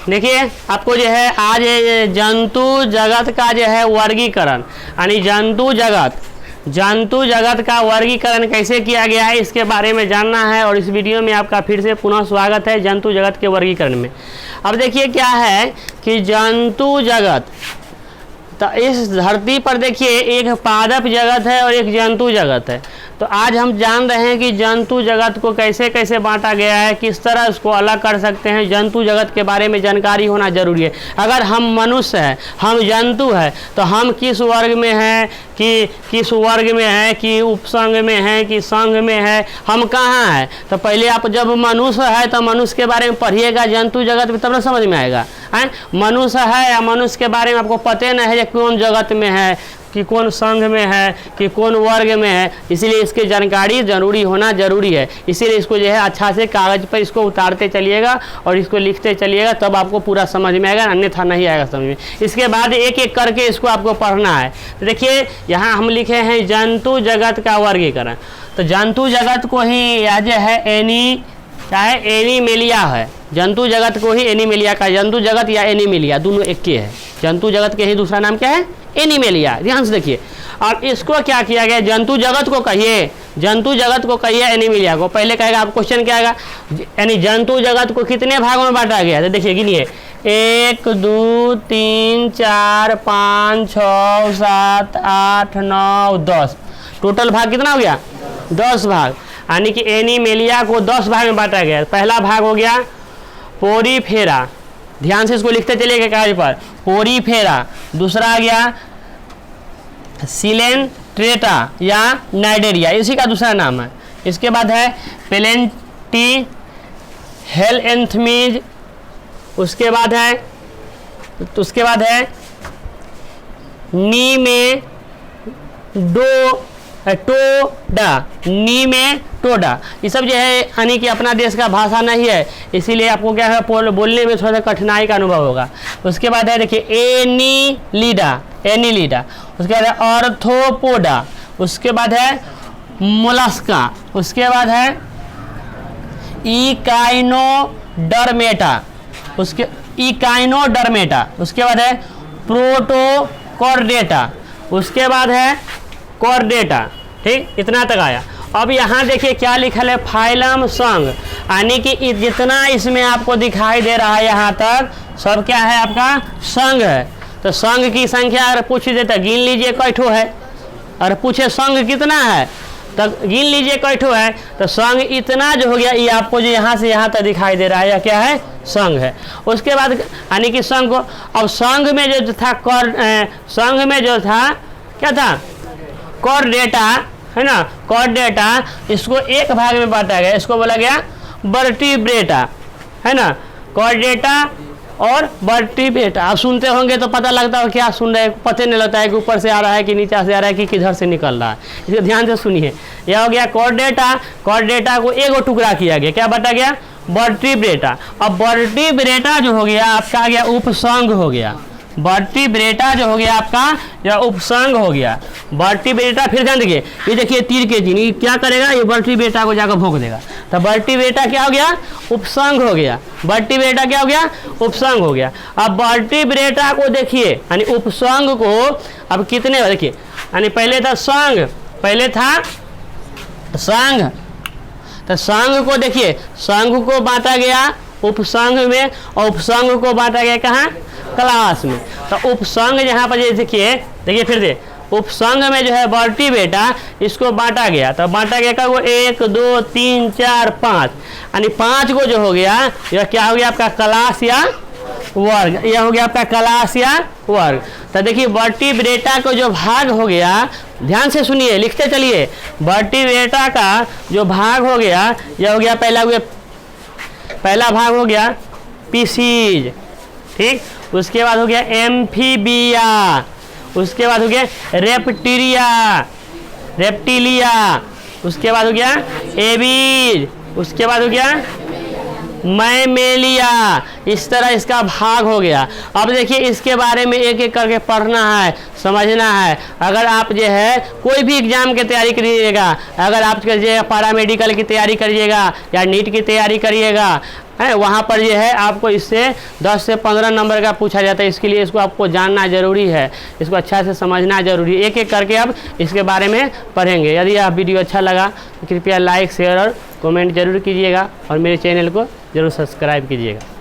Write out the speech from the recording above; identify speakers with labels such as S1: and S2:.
S1: देखिए आपको जो है आज जंतु जगत का जो है वर्गीकरण यानी जंतु जगत का वर्गीकरण कैसे किया गया है इसके बारे में जानना है। और इस वीडियो में आपका फिर से पुनः स्वागत है जंतु जगत के वर्गीकरण में। अब देखिए क्या है कि जंतु जगत, तो इस धरती पर देखिए एक पादप जगत है और एक जंतु जगत है। तो आज हम जान रहे हैं कि जंतु जगत को कैसे कैसे बांटा गया है, किस तरह उसको अलग कर सकते हैं। जंतु जगत के बारे में जानकारी होना जरूरी है। अगर हम मनुष्य हैं, हम जंतु हैं, तो हम किस वर्ग में हैं, कि किस वर्ग में है, कि उपसंग में है, कि संघ में है, हम कहाँ हैं। तो पहले आप जब मनुष्य है तो मनुष्य के बारे में पढ़िएगा जंतु जगत में, तब ना समझ में आएगा। मनुष्य है या मनुष्य के बारे में आपको पता नहीं है कौन जगत में है, कि कौन संघ में है, कि कौन वर्ग में है। इसीलिए इसकी जानकारी जरूरी होना जरूरी है। इसीलिए इसको जो है अच्छा से कागज़ पर इसको उतारते चलिएगा और इसको लिखते चलिएगा, तब आपको पूरा समझ में आएगा, अन्यथा नहीं आएगा समझ में। इसके बाद एक एक करके इसको आपको पढ़ना है। तो देखिए यहाँ हम लिखे हैं जंतु जगत का वर्गीकरण। तो जंतु जगत को ही आज है एनिमेलिया है। जंतु जगत को ही एनिमेलिया का, जंतु जगत या एनिमेलिया दोनों एक ही है। जंतु जगत के ही दूसरा नाम क्या है, एनिमेलिया। ध्यान से देखिए। और इसको क्या किया गया, जंतु जगत को कहिए, जंतु जगत को कहिए एनिमेलिया को। पहले कहेगा आप क्वेश्चन क्या आएगा, यानी जंतु जगत को कितने भागों में बांटा गया। तो देखिए गिनिए 1 2 3 4 5 6 7 8 9 10। टोटल भाग कितना हो गया, 10 भाग। यानी कि एनिमेलिया को 10 भाग में बांटा गया। पहला भाग हो गया पोरीफेरा, ध्यान से इसको लिखते चलिएगा कागज पर, पोरीफेरा। दूसरा आ गया सिलेंट्रेटा या नाइडेरिया, इसी का दूसरा नाम है। इसके बाद है प्लेंटी हेलेंथमीज। उसके बाद है नीमेटोडा। ये सब जो है यानी कि अपना देश का भाषा नहीं है, इसीलिए आपको क्या है बोलने में थोड़ा सा कठिनाई का अनुभव होगा। उसके बाद है देखिए एनीलिडा। उसके बाद है ऑर्थोपोडा। उसके बाद है मोलस्का। उसके बाद है इकाइनोडर्मेटा। उसके बाद है प्रोटोकॉर्डेटा। उसके बाद है कॉर्डेटा। ठीक, इतना तक आया। अब यहाँ देखिए क्या लिखा है, फाइलम संघ, यानी कि जितना इसमें आपको दिखाई दे रहा है यहाँ तक सब क्या है, आपका संघ है। तो संघ की संख्या अगर पूछ देता गिन लीजिए कई ठो है, और पूछे संघ कितना है तो गिन लीजिए कई ठो है। तो संघ इतना जो हो गया, ये आपको जो यहाँ से यहाँ तक दिखाई दे रहा है, यह क्या है, संघ है। उसके बाद यानी कि संघ को, अब संघ में जो था संघ में जो था क्या था, कॉर्डेटा है ना, कॉर्डेटा। इसको एक भाग में बांटा गया, इसको बोला गया वर्टिब्रेटा है ना, कॉर्डेटा और वर्टिब्रेटा। आप सुनते होंगे तो पता लगता है क्या सुन रहे हैं, पता नहीं लगता है कि ऊपर से आ रहा है कि नीचे से आ रहा है कि किधर से निकल रहा है। इसको ध्यान से सुनिए। यह हो गया कॉर्डेटा। कॉर्डेटा को एक टुकड़ा किया गया, क्या बांटा गया, वर्टिब्रेटा। अब वर्टिब्रेटा जो हो गया आपका आ गया उपसंघ हो गया। वर्टिब्रेटा जो हो गया आपका यह उपसंघ हो गया। वर्टिब्रेटा, फिर ध्यान देखिए, ये देखिए तीर के चिन्ह क्या करेगा, ये वर्टिब्रेटा को जाकर भोंक देगा। तो वर्टिब्रेटा क्या हो गया, उपसंघ हो गया। वर्टिब्रेटा क्या हो गया, उपसंघ हो गया। अब वर्टिब्रेटा को देखिए यानी उपसंघ को अब कितने देखिए, यानी पहले था संघ, पहले था संघ। तो संघ को देखिए, संघ को बांटा गया उपसंघ में, और उपसंघ को बांटा गया कहाँ, क्लास में। तो उपसंघ यहाँ पर देखिए फिर से उपसंघ में जो है वर्टिब्रेटा, इसको बांटा गया। तो बांटा गया का वो 1 2 3 4 5, यानी 5 को जो हो गया, यह क्या हो गया आपका क्लास या वर्ग, यह हो गया आपका क्लास या वर्ग। तो देखिए वर्टिब्रेटा को जो भाग हो गया, ध्यान से सुनिए, लिखते चलिए। वर्टिब्रेटा का जो भाग हो गया, यह हो गया पहला भाग हो गया पीसीज, ठीक। उसके बाद हो गया एम्फीबिया। उसके बाद हो गया रेप्टिलिया। उसके बाद हो गया एबीज। उसके बाद हो गया मैमेलिया। इस तरह इसका भाग हो गया। अब देखिए इसके बारे में एक एक करके पढ़ना है, समझना है। अगर आप जो है कोई भी एग्जाम की तैयारी करिएगा, अगर आप करिएगा पैरामेडिकल की तैयारी करिएगा या नीट की तैयारी करिएगा, है, वहाँ पर ये है आपको इससे 10 से 15 नंबर का पूछा जाता है। इसके लिए इसको आपको जानना ज़रूरी है, इसको अच्छा से समझना जरूरी है। एक एक करके अब इसके बारे में पढ़ेंगे। यदि यह वीडियो अच्छा लगा तो कृपया लाइक शेयर और कमेंट जरूर कीजिएगा और मेरे चैनल को जरूर सब्सक्राइब कीजिएगा।